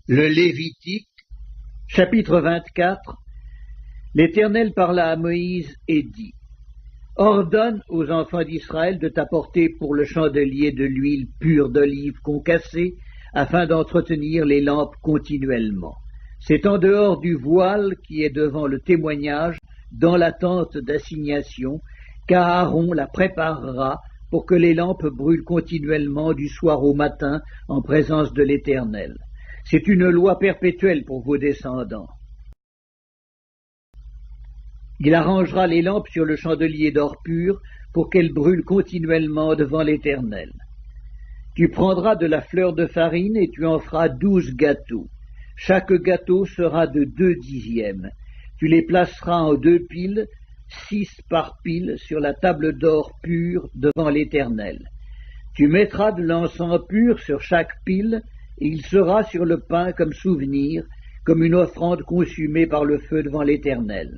Le Lévitique, chapitre 24. L'Éternel parla à Moïse et dit: Ordonne aux enfants d'Israël de t'apporter pour le chandelier de l'huile pure d'olive concassée, afin d'entretenir les lampes continuellement. C'est en dehors du voile qui est devant le témoignage, dans la tente d'assignation, qu'Aaron la préparera pour que les lampes brûlent continuellement du soir au matin en présence de l'Éternel. C'est une loi perpétuelle pour vos descendants. Il arrangera les lampes sur le chandelier d'or pur pour qu'elles brûlent continuellement devant l'Éternel. Tu prendras de la fleur de farine et tu en feras 12 gâteaux. Chaque gâteau sera de 2 dixièmes. Tu les placeras en 2 piles, 6 par pile, sur la table d'or pur devant l'Éternel. Tu mettras de l'encens pur sur chaque pile, et il sera sur le pain comme souvenir, comme une offrande consumée par le feu devant l'Éternel.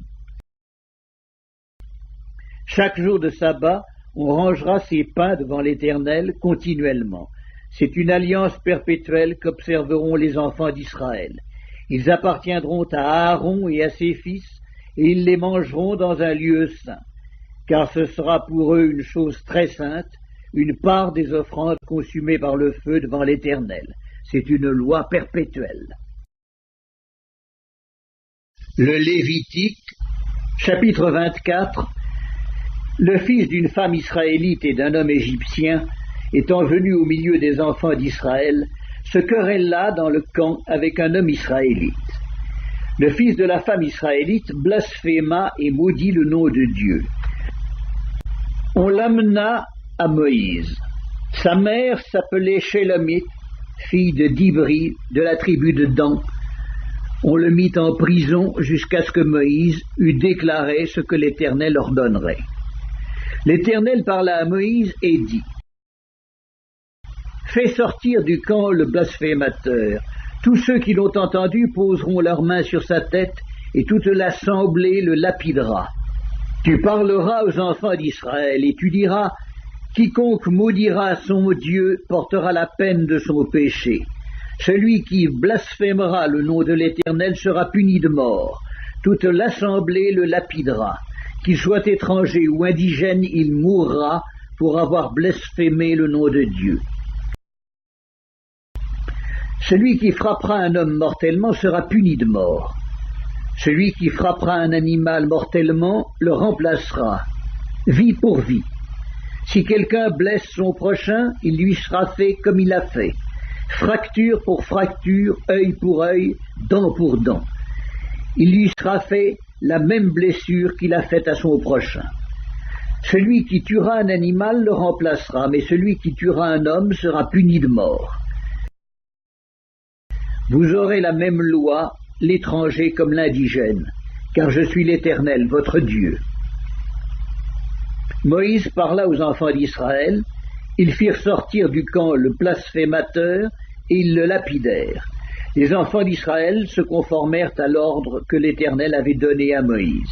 Chaque jour de sabbat, on rangera ces pains devant l'Éternel continuellement. C'est une alliance perpétuelle qu'observeront les enfants d'Israël. Ils appartiendront à Aaron et à ses fils, et ils les mangeront dans un lieu saint, car ce sera pour eux une chose très sainte, une part des offrandes consumées par le feu devant l'Éternel. C'est une loi perpétuelle. Le Lévitique, chapitre 24. Le fils d'une femme israélite et d'un homme égyptien, étant venu au milieu des enfants d'Israël, se querella dans le camp avec un homme israélite. Le fils de la femme israélite blasphéma et maudit le nom de Dieu. On l'amena à Moïse. Sa mère s'appelait Shelomith, fille de Dibri, de la tribu de Dan. On le mit en prison jusqu'à ce que Moïse eût déclaré ce que l'Éternel ordonnerait. L'Éternel parla à Moïse et dit: Fais sortir du camp le blasphémateur. Tous ceux qui l'ont entendu poseront leurs mains sur sa tête, et toute l'assemblée le lapidera. Tu parleras aux enfants d'Israël, et tu diras: Quiconque maudira son Dieu portera la peine de son péché. Celui qui blasphémera le nom de l'Éternel sera puni de mort. Toute l'assemblée le lapidera. Qu'il soit étranger ou indigène, il mourra pour avoir blasphémé le nom de Dieu. Celui qui frappera un homme mortellement sera puni de mort. Celui qui frappera un animal mortellement le remplacera, vie pour vie. Si quelqu'un blesse son prochain, il lui sera fait comme il a fait. Fracture pour fracture, œil pour œil, dent pour dent. Il lui sera fait la même blessure qu'il a faite à son prochain. Celui qui tuera un animal le remplacera, mais celui qui tuera un homme sera puni de mort. Vous aurez la même loi, l'étranger comme l'indigène, car je suis l'Éternel, votre Dieu. Moïse parla aux enfants d'Israël, ils firent sortir du camp le blasphémateur, et ils le lapidèrent. Les enfants d'Israël se conformèrent à l'ordre que l'Éternel avait donné à Moïse.